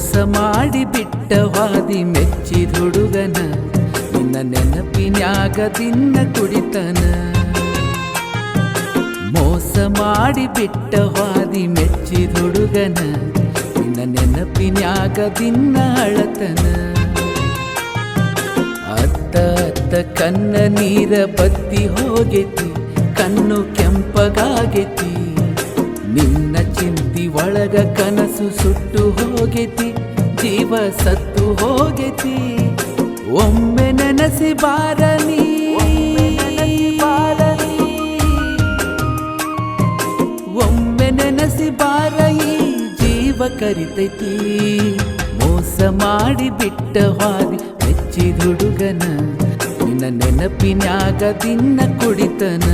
ಮೋಸ ಮಾಡಿ ಬಿಟ್ಟವಾದಿ ಮೆಚ್ಚಿದ ಹುಡುಗನ ನಿನ್ನ ನೆನಪಿನ್ಯಾಗ ದಿನ ಕುಡಿತನ ಮೋಸ ಮಾಡಿ ಬಿಟ್ಟವಾದಿ ಮೆಚ್ಚಿದ ಹುಡುಗನ ನಿನ್ನ ನೆನಪಿನ್ಯಾಗ ದಿನ ಅಳತನ ಅತ್ತ ಅತ್ತ ಕಣ್ಣ ನೀರ ಬತ್ತಿ ಹೋಗೈತಿ ಕಣ್ಣು ಕೆಂಪಗಾಗೈತಿ ನಿನ್ನ ಚಿಂತಿ ಒಳಗ ಕನಸು ಸುಟ್ಟು ಹೋಗೈತಿ ಜೀವ ಸತ್ತು ಹೋಗೈತಿ ಒಮ್ಮೆ ನೆನಸಿ ಬಾರನಿ ಒಮ್ಮೆ ನೆನಸಿ ಬಾರ ಈ ಜೀವ ಕರಿತೈತಿ ಮೋಸ ಮಾಡಿ ಬಿಟ್ಟ ಹಾದಿ ಮೆಚ್ಚಿದ ಹುಡುಗನ ನಿನ್ನ ನೆನಪಿನ್ಯಾಗ ದಿನ ಕುಡಿತನ